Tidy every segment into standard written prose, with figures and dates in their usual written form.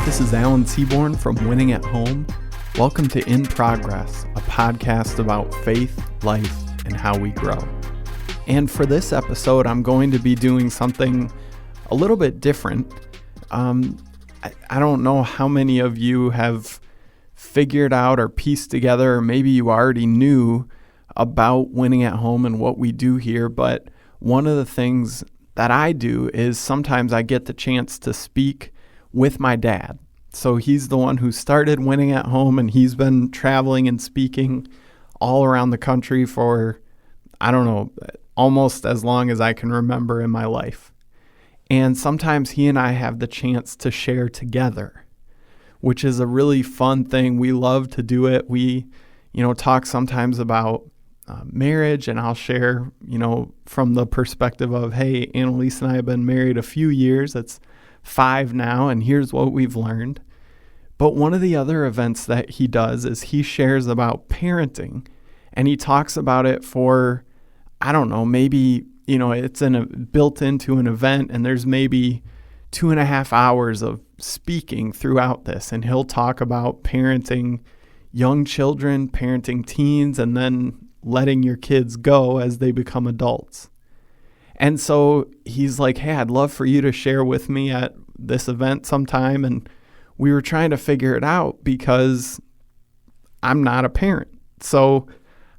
This is Alan Seaborn from Winning at Home. Welcome to In Progress, a podcast about faith, life, and how we grow. And for this episode, I'm going to be doing something a little bit different. I don't know how many of you have figured out or pieced together, or maybe you already knew about Winning at Home and what we do here, but one of the things that I do is sometimes I get the chance to speak with my dad. So he's the one who started Winning at Home, and he's been traveling and speaking all around the country for, almost as long as I can remember in my life. And sometimes he and I have the chance to share together, which is a really fun thing. We love to do it. We, talk sometimes about marriage, and I'll share, from the perspective of, hey, Annalise and I have been married a few years. It's 5 now, and here's what we've learned. But one of the other events that he does is he shares about parenting, and he talks about it for, maybe, it's built into an event, and there's maybe 2.5 hours of speaking throughout this, and he'll talk about parenting young children, parenting teens, and then letting your kids go as they become adults. And so he's like, hey, I'd love for you to share with me at this event sometime. And we were trying to figure it out because I'm not a parent. So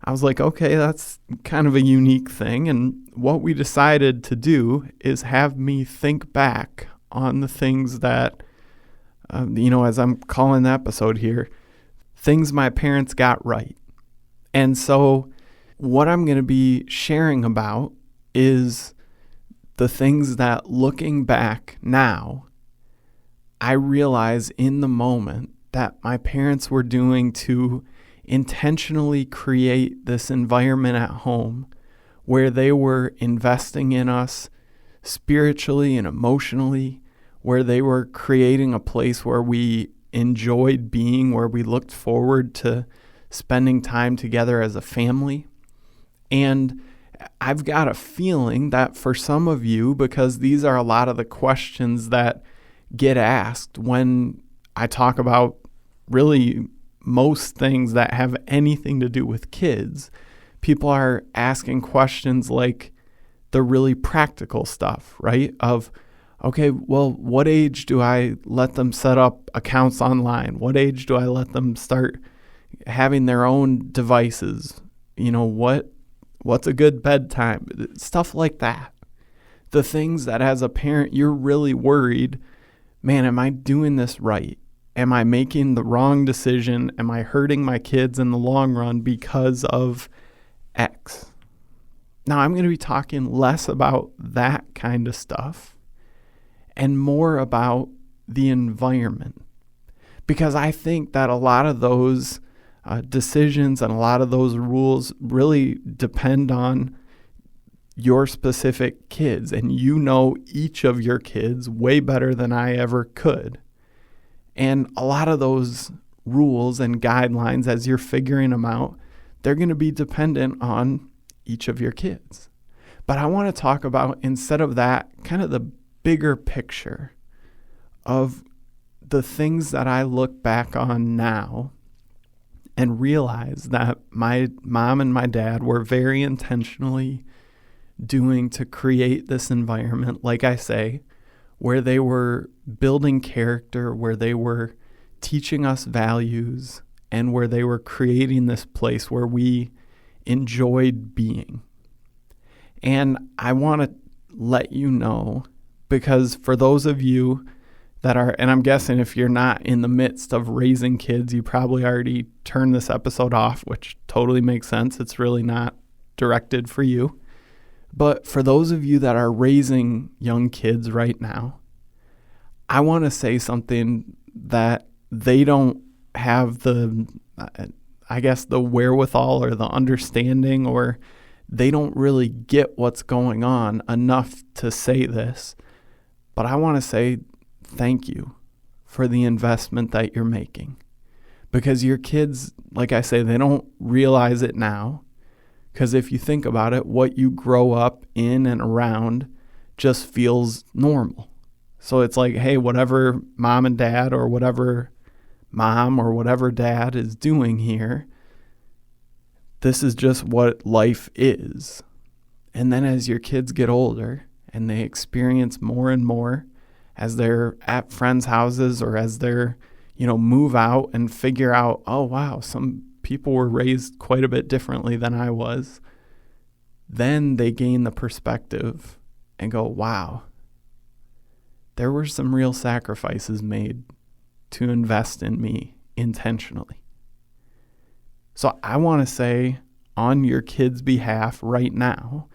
I was like, okay, that's kind of a unique thing. And what we decided to do is have me think back on the things that, as I'm calling the episode here, things my parents got right. And so what I'm going to be sharing about is the things that, looking back now, I realize in the moment that my parents were doing to intentionally create this environment at home where they were investing in us spiritually and emotionally, where they were creating a place where we enjoyed being, where we looked forward to spending time together as a family. And I've got a feeling that for some of you, because these are a lot of the questions that get asked when I talk about really most things that have anything to do with kids, people are asking questions like the really practical stuff, right? Of, okay, well, what age do I let them set up accounts online? What age do I let them start having their own devices? What's a good bedtime? Stuff like that. The things that as a parent, you're really worried, man, am I doing this right? Am I making the wrong decision? Am I hurting my kids in the long run because of X? Now, I'm going to be talking less about that kind of stuff and more about the environment, because I think that a lot of those decisions and a lot of those rules really depend on your specific kids, and each of your kids way better than I ever could. And a lot of those rules and guidelines, as you're figuring them out, they're going to be dependent on each of your kids. But I want to talk about, instead of that, kind of the bigger picture of the things that I look back on now and realize that my mom and my dad were very intentionally doing to create this environment, like I say, where they were building character, where they were teaching us values, and where they were creating this place where we enjoyed being. And I want to let you know, because for those of you that are, and I'm guessing if you're not in the midst of raising kids, you probably already turned this episode off, which totally makes sense. It's really not directed for you. But for those of you that are raising young kids right now, I want to say something that they don't have the wherewithal or the understanding, or they don't really get what's going on enough to say this. But I want to say thank you for the investment that you're making. Because your kids, like I say, they don't realize it now. Because if you think about it, what you grow up in and around just feels normal. So it's like, hey, whatever mom and dad or whatever mom or whatever dad is doing here, this is just what life is. And then as your kids get older and they experience more and more as they're at friends' houses or as they're, move out and figure out, oh, wow, some people were raised quite a bit differently than I was, then they gain the perspective and go, wow, there were some real sacrifices made to invest in me intentionally. So I want to say on your kids' behalf right now,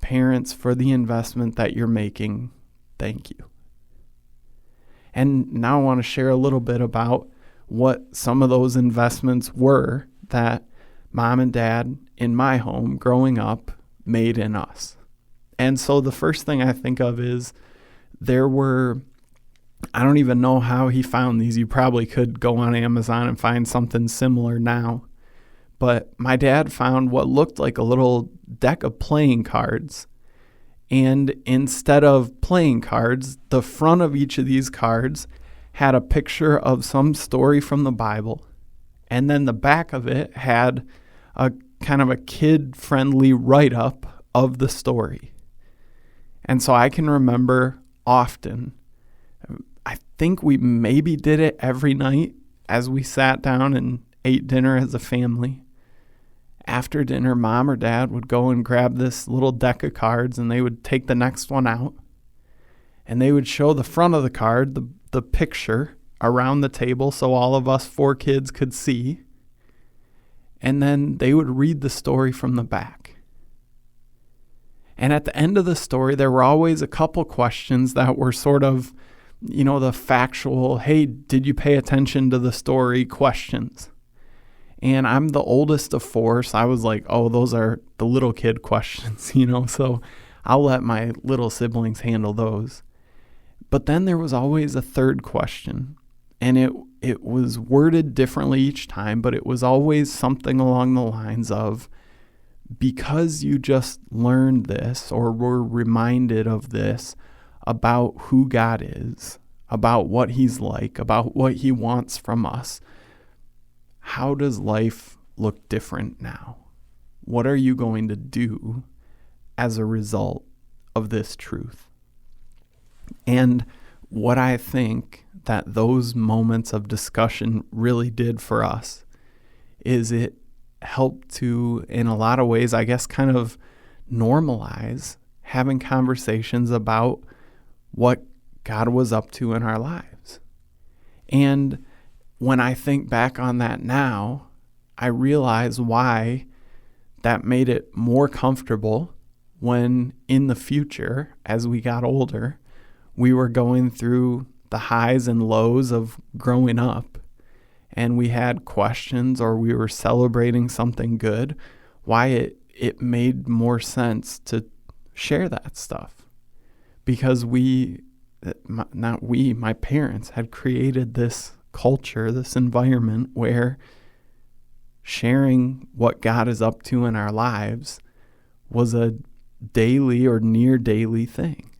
parents, for the investment that you're making, thank you. And now I want to share a little bit about what some of those investments were that mom and dad in my home growing up made in us. And so the first thing I think of is there were, I don't even know how he found these. You probably could go on Amazon and find something similar now. But my dad found what looked like a little deck of playing cards. And instead of playing cards, the front of each of these cards had a picture of some story from the Bible. And then the back of it had a kind of a kid-friendly write-up of the story. And so I can remember often, I think we maybe did it every night as we sat down and ate dinner as a family. After dinner, mom or dad would go and grab this little deck of cards and they would take the next one out and they would show the front of the card, the picture around the table so all of us 4 kids could see. And then they would read the story from the back. And at the end of the story, there were always a couple questions that were sort of, the factual, hey, did you pay attention to the story questions? And I'm the oldest of 4, so I was like, oh, those are the little kid questions, so I'll let my little siblings handle those. But then there was always a third question, and it was worded differently each time, but it was always something along the lines of, because you just learned this or were reminded of this about who God is, about what he's like, about what he wants from us, how does life look different now? What are you going to do as a result of this truth? And what I think that those moments of discussion really did for us is it helped to, in a lot of ways, I guess, kind of normalize having conversations about what God was up to in our lives. And when I think back on that now, I realize why that made it more comfortable when in the future, as we got older, we were going through the highs and lows of growing up and we had questions or we were celebrating something good, why it made more sense to share that stuff. Because my parents had created this culture, this environment where sharing what God is up to in our lives was a daily or near daily thing.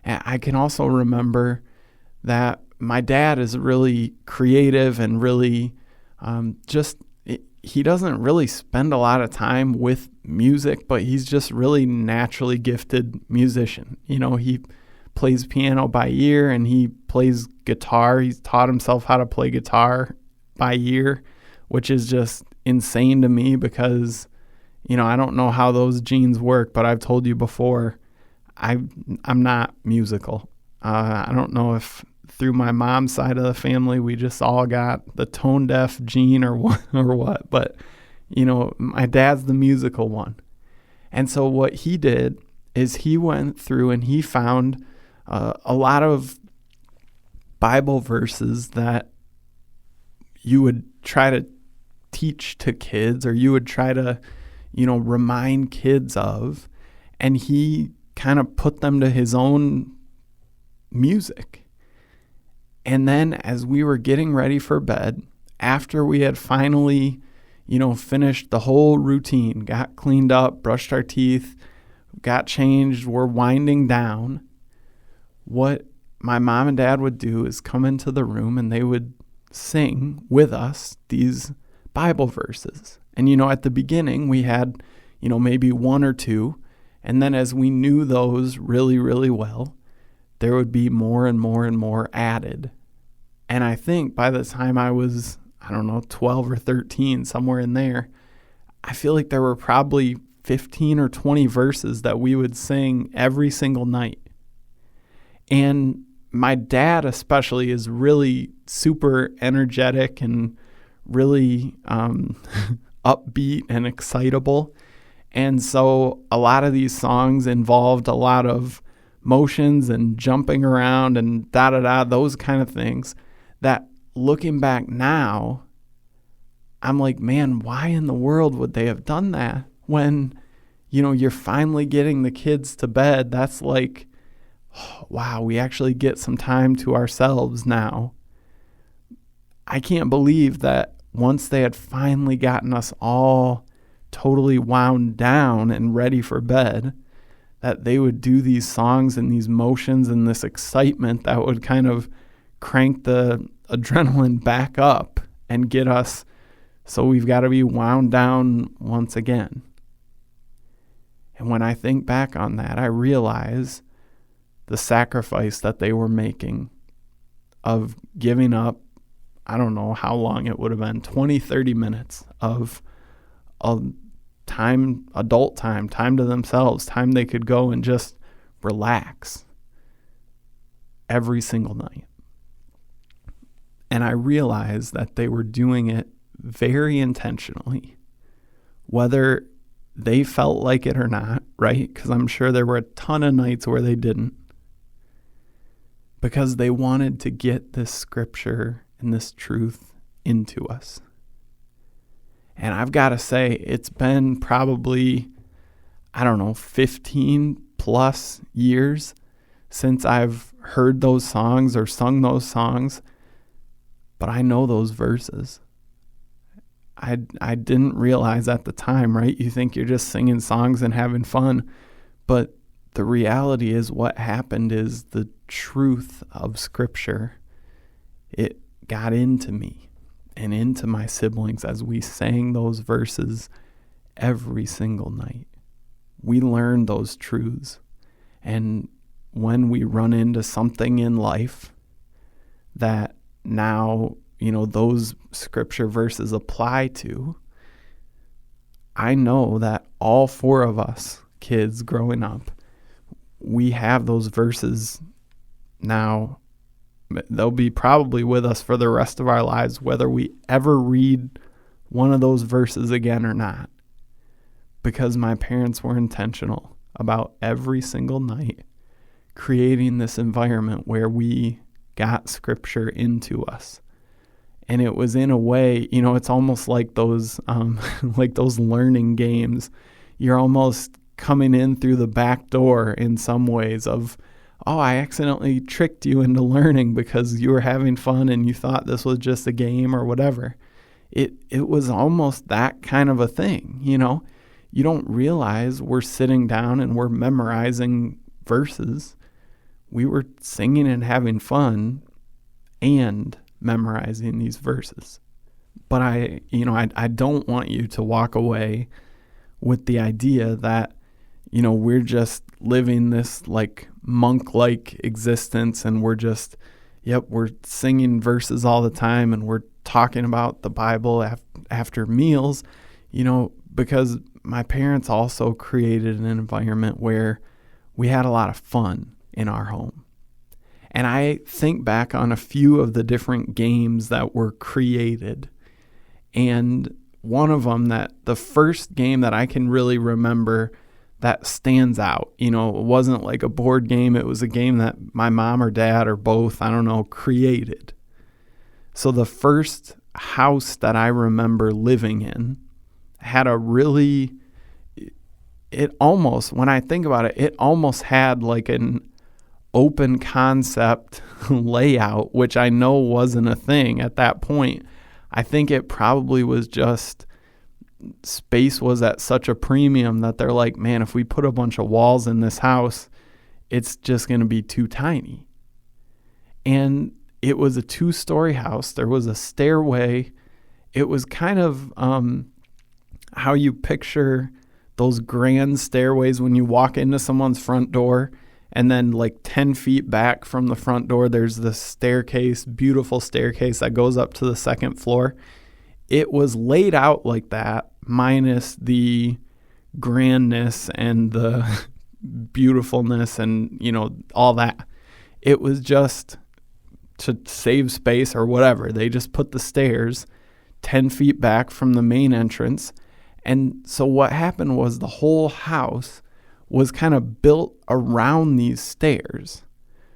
And I can also remember that my dad is really creative and really he doesn't really spend a lot of time with music, but he's just really naturally gifted musician. He plays piano by ear and he plays guitar. He's taught himself how to play guitar by ear, which is just insane to me because, I don't know how those genes work, but I've told you before, I'm not musical. I don't know if through my mom's side of the family, we just all got the tone deaf gene or what, but my dad's the musical one. And so what he did is he went through and he found a lot of Bible verses that you would try to teach to kids or you would try to, remind kids of, and he kind of put them to his own music. And then as we were getting ready for bed, after we had finally, finished the whole routine, got cleaned up, brushed our teeth, got changed, we're winding down, what my mom and dad would do is come into the room and they would sing with us these Bible verses. And, at the beginning we had, maybe one or two. And then as we knew those really, really well, there would be more and more and more added. And I think by the time I was, 12 or 13, somewhere in there, I feel like there were probably 15 or 20 verses that we would sing every single night. And my dad especially is really super energetic and really upbeat and excitable. And so a lot of these songs involved a lot of motions and jumping around and da-da-da, those kind of things that looking back now, I'm like, man, why in the world would they have done that when, you're finally getting the kids to bed? That's like, oh, wow, we actually get some time to ourselves now. I can't believe that once they had finally gotten us all totally wound down and ready for bed, that they would do these songs and these motions and this excitement that would kind of crank the adrenaline back up and get us so we've got to be wound down once again. And when I think back on that, I realize the sacrifice that they were making of giving up, I don't know how long it would have been, 20, 30 minutes of time, adult time to themselves, time they could go and just relax every single night. And I realized that they were doing it very intentionally, whether they felt like it or not, right? Because I'm sure there were a ton of nights where they didn't, because they wanted to get this scripture and this truth into us. And I've got to say, it's been probably, 15 plus years since I've heard those songs or sung those songs, but I know those verses. I didn't realize at the time, right? You think you're just singing songs and having fun, but the reality is what happened is the truth of Scripture, it got into me and into my siblings as we sang those verses every single night. We learned those truths. And when we run into something in life that now, those scripture verses apply to, I know that all four of us kids growing up, we have those verses now. They'll be probably with us for the rest of our lives, whether we ever read one of those verses again or not, because my parents were intentional about every single night creating this environment where we got scripture into us. And it was in a way, it's almost like those learning games. You're almost coming in through the back door in some ways of, oh, I accidentally tricked you into learning because you were having fun and you thought this was just a game or whatever. It was almost that kind of a thing, You don't realize we're sitting down and we're memorizing verses. We were singing and having fun and memorizing these verses. But I don't want you to walk away with the idea that, we're just living this like monk-like existence and we're just, we're singing verses all the time and we're talking about the Bible after meals, because my parents also created an environment where we had a lot of fun in our home. And I think back on a few of the different games that were created. And one of them, that the first game that I can really remember that stands out, it wasn't like a board game. It was a game that my mom or dad or both, created. So the first house that I remember living in had a really, when I think about it, it almost had like an open concept layout, which I know wasn't a thing at that point. I think it probably was just space was at such a premium that they're like, man, if we put a bunch of walls in this house, it's just going to be too tiny. And it was a 2-story house. There was a stairway. It was kind of how you picture those grand stairways when you walk into someone's front door, and then like 10 feet back from the front door, there's this staircase, beautiful staircase that goes up to the second floor. It was laid out like that, minus the grandness and the beautifulness and, you know, all that. It was just to save space or whatever. They just put the stairs 10 feet back from the main entrance. And so what happened was the whole house was kind of built around these stairs.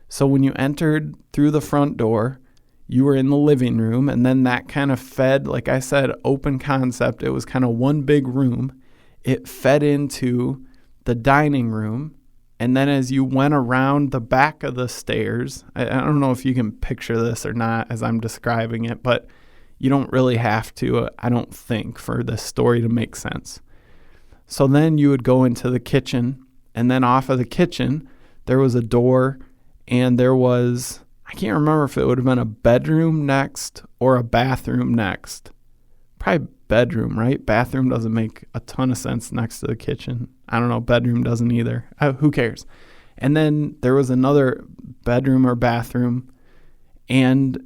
So when you entered through the front door, you were in the living room, and then that kind of fed, like I said, open concept. It was kind of one big room. It fed into the dining room. And then as you went around the back of the stairs, I don't know if you can picture this or not as I'm describing it, but you don't really have to, I don't think, for this story to make sense. So then you would go into the kitchen, and then off of the kitchen, there was a door, and there was, I can't remember if it would have been a bedroom next or a bathroom next. Probably bedroom, right? Bathroom doesn't make a ton of sense next to the kitchen. I don't know, bedroom doesn't either. Who cares? And then there was another bedroom or bathroom, and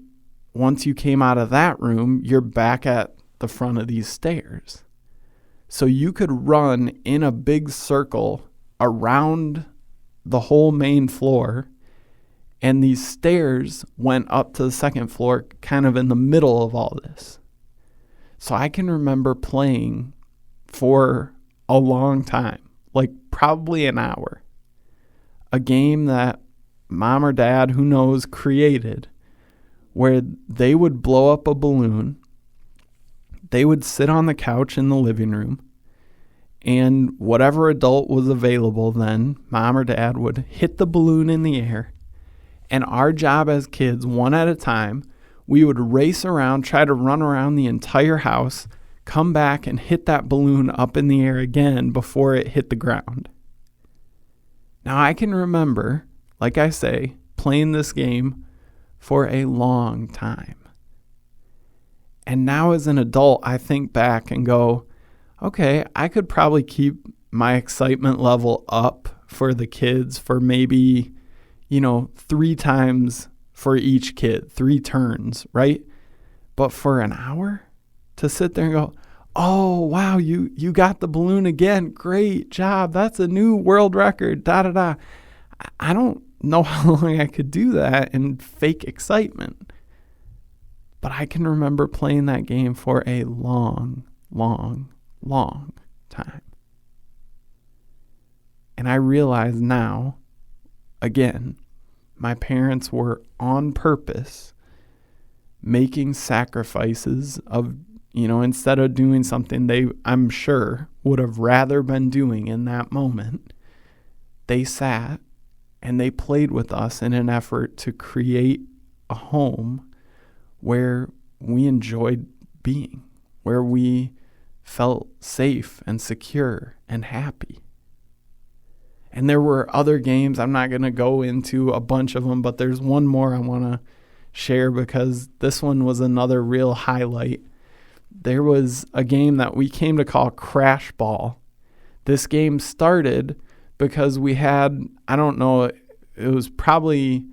once you came out of that room, you're back at the front of these stairs. So you could run in a big circle around the whole main floor, and these stairs went up to the second floor kind of in the middle of all this. So I can remember playing for a long time, like probably an hour, a game that mom or dad, who knows, created, where they would blow up a balloon, they would sit on the couch in the living room, and whatever adult was available then, mom or dad, would hit the balloon in the air, and our job as kids, one at a time, we would race around, try to run around the entire house, come back and hit that balloon up in the air again before it hit the ground. Now I can remember, like I say, playing this game for a long time. And now as an adult, I think back and go, okay, I could probably keep my excitement level up for the kids for maybe, 3 times for each kid, 3 turns, right? But for an hour to sit there and go, oh, wow, you got the balloon again. Great job. That's a new world record. Da-da-da. I don't know how long I could do that and fake excitement. But I can remember playing that game for a long, long, long time. And I realize now, again, my parents were on purpose making sacrifices of, instead of doing something they, I'm sure, would have rather been doing in that moment, they sat and they played with us in an effort to create a home where we enjoyed being, where we felt safe and secure and happy. And there were other games. I'm not going to go into a bunch of them, but there's one more I want to share because this one was another real highlight. There was a game that we came to call Crash Ball. This game started because we had, I don't know, it was probably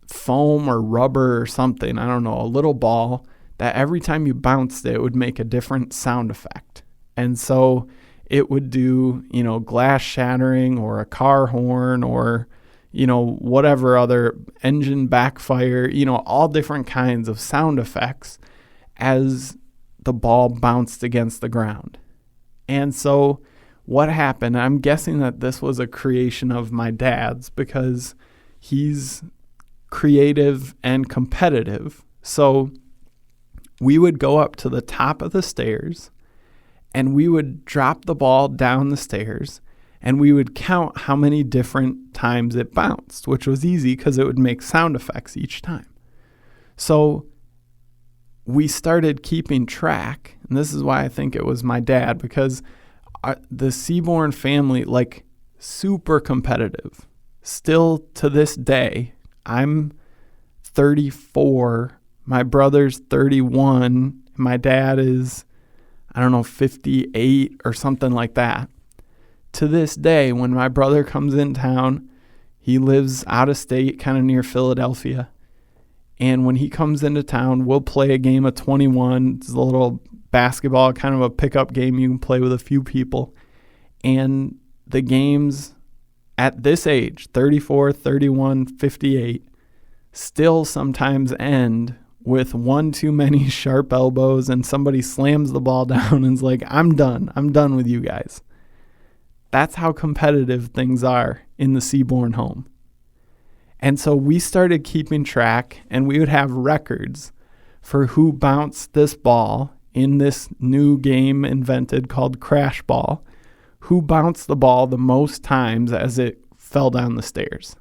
foam or rubber or something, I don't know, a little ball that every time you bounced it would make a different sound effect. And so it would do, glass shattering or a car horn or, whatever other engine backfire, all different kinds of sound effects as the ball bounced against the ground. And so what happened, I'm guessing that this was a creation of my dad's because he's creative and competitive. So we would go up to the top of the stairs and we would drop the ball down the stairs and we would count how many different times it bounced, which was easy because it would make sound effects each time. So we started keeping track, and this is why I think it was my dad, because the Seaborn family, like, super competitive. Still to this day, I'm 34, my brother's 31, my dad is, 58 or something like that. To this day, when my brother comes in town, he lives out of state, kind of near Philadelphia. And when he comes into town, we'll play a game of 21. It's a little basketball, kind of a pickup game you can play with a few people. And the games at this age, 34, 31, 58, still sometimes end with one too many sharp elbows and somebody slams the ball down and is like, I'm done with you guys. That's how competitive things are in the Seaborn home. And so we started keeping track, and we would have records for who bounced this ball in this new game invented called Crash Ball, who bounced the ball the most times as it fell down the stairs.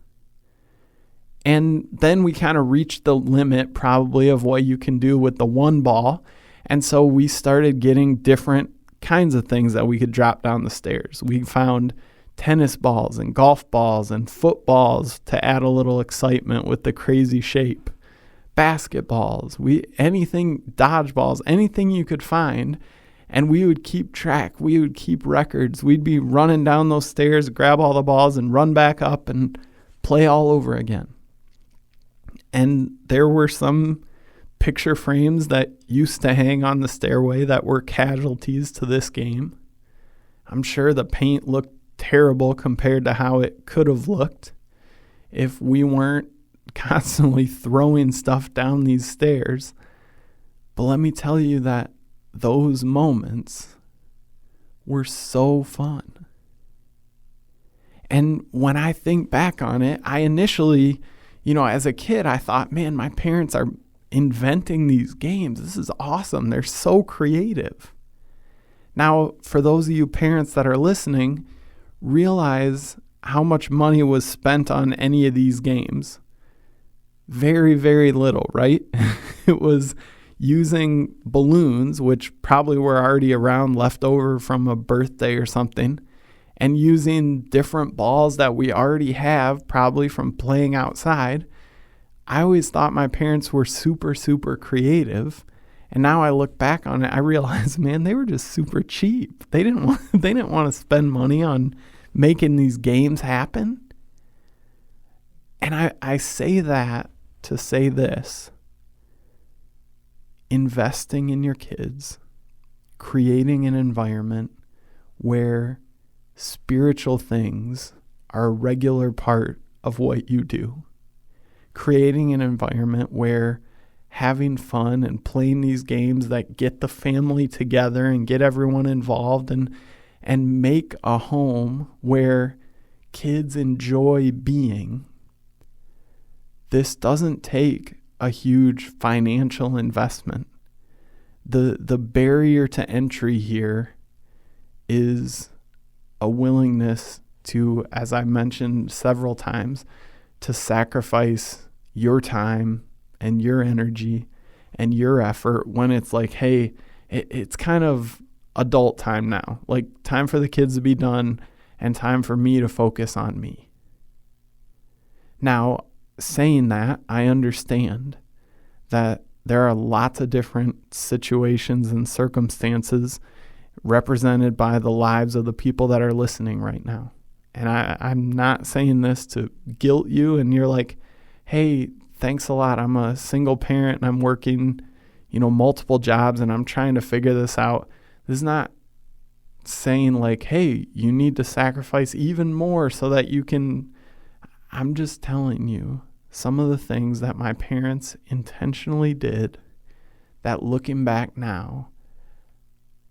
And then we kind of reached the limit probably of what you can do with the one ball. And so we started getting different kinds of things that we could drop down the stairs. We found tennis balls and golf balls and footballs to add a little excitement with the crazy shape. Basketballs, dodgeballs, anything you could find. And we would keep track. We would keep records. We'd be running down those stairs, grab all the balls and run back up and play all over again. And there were some picture frames that used to hang on the stairway that were casualties to this game. I'm sure the paint looked terrible compared to how it could have looked if we weren't constantly throwing stuff down these stairs. But let me tell you that those moments were so fun. And when I think back on it, I initially, as a kid, I thought, man, my parents are inventing these games. This is awesome. They're so creative. Now, for those of you parents that are listening, realize how much money was spent on any of these games. Very, very little, right? It was using balloons, which probably were already around, left over from a birthday or something, and using different balls that we already have, probably from playing outside. I always thought my parents were super, super creative. And now I look back on it, I realize, man, they were just super cheap. They didn't want to spend money on making these games happen. And I say that to say this. Investing in your kids, creating an environment where spiritual things are a regular part of what you do. Creating an environment where having fun and playing these games that get the family together and get everyone involved and make a home where kids enjoy being. This doesn't take a huge financial investment. The barrier to entry here is a willingness to, as I mentioned several times, to sacrifice your time and your energy and your effort when it's like, hey, it's kind of adult time now. Like, time for the kids to be done and time for me to focus on me. Now, saying that, I understand that there are lots of different situations and circumstances represented by the lives of the people that are listening right now. And I'm not saying this to guilt you and you're like, hey, thanks a lot. I'm a single parent and I'm working, multiple jobs and I'm trying to figure this out. This is not saying like, hey, you need to sacrifice even more so that you can. I'm just telling you some of the things that my parents intentionally did that, looking back now,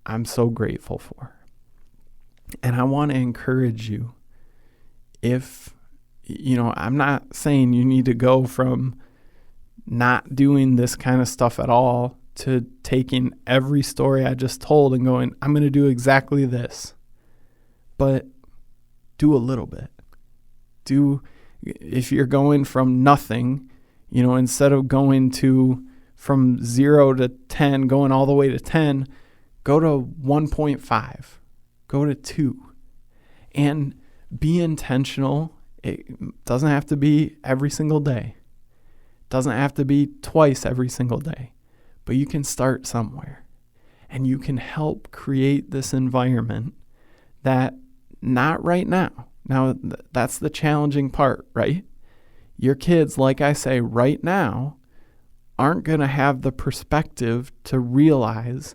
I'm so grateful for. And I want to encourage you, if, I'm not saying you need to go from not doing this kind of stuff at all to taking every story I just told and going, I'm going to do exactly this. But do a little bit. If you're going from nothing, instead of going to from 0 to 10, going all the way to 10, go to 1.5, go to 2, and be intentional. It doesn't have to be every single day. It doesn't have to be twice every single day, but you can start somewhere, and you can help create this environment that not right now. Now, that's the challenging part, right? Your kids, like I say, right now, aren't going to have the perspective to realize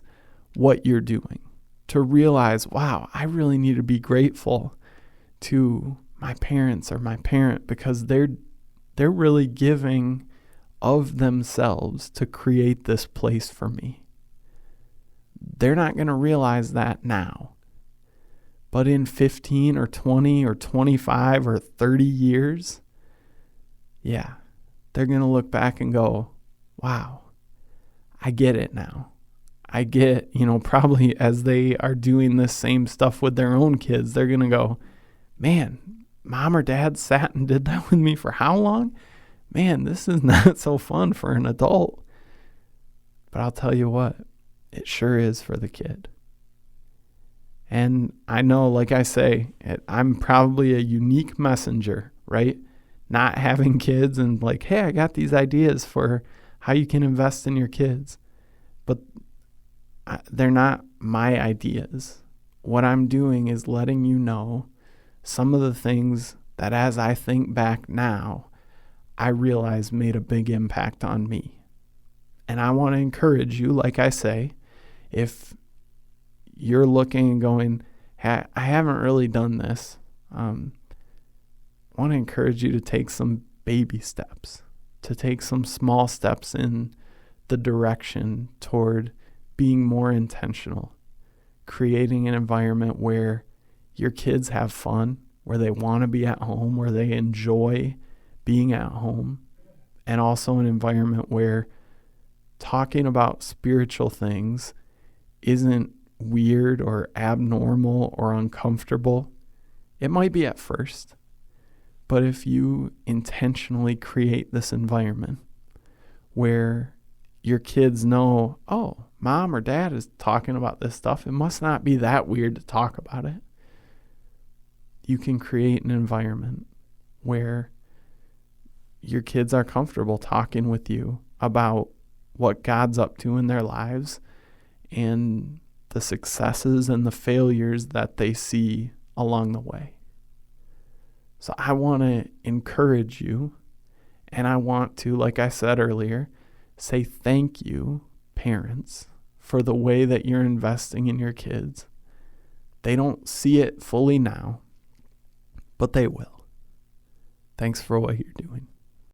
what you're doing, to realize, wow, I really need to be grateful to my parents or my parent because they're really giving of themselves to create this place for me. They're not going to realize that now. But in 15 or 20 or 25 or 30 years, yeah, they're going to look back and go, wow, I get it now. I get, probably as they are doing this same stuff with their own kids, they're going to go, man, mom or dad sat and did that with me for how long? Man, this is not so fun for an adult. But I'll tell you what, it sure is for the kid. And I know, like I say, I'm probably a unique messenger, right? Not having kids and like, hey, I got these ideas for how you can invest in your kids. But they're not my ideas. What I'm doing is letting you know some of the things that as I think back now, I realize made a big impact on me. And I want to encourage you, like I say, if you're looking and going, hey, I haven't really done this, I want to encourage you to take some baby steps, to take some small steps in the direction toward being more intentional, creating an environment where your kids have fun, where they want to be at home, where they enjoy being at home, and also an environment where talking about spiritual things isn't weird or abnormal or uncomfortable. It might be at first, but if you intentionally create this environment where your kids know, oh, mom or dad is talking about this stuff, it must not be that weird to talk about it. You can create an environment where your kids are comfortable talking with you about what God's up to in their lives and the successes and the failures that they see along the way. So I want to encourage you, and I want to, like I said earlier, say thank you, parents, for the way that you're investing in your kids. They don't see it fully now, but they will. Thanks for what you're doing.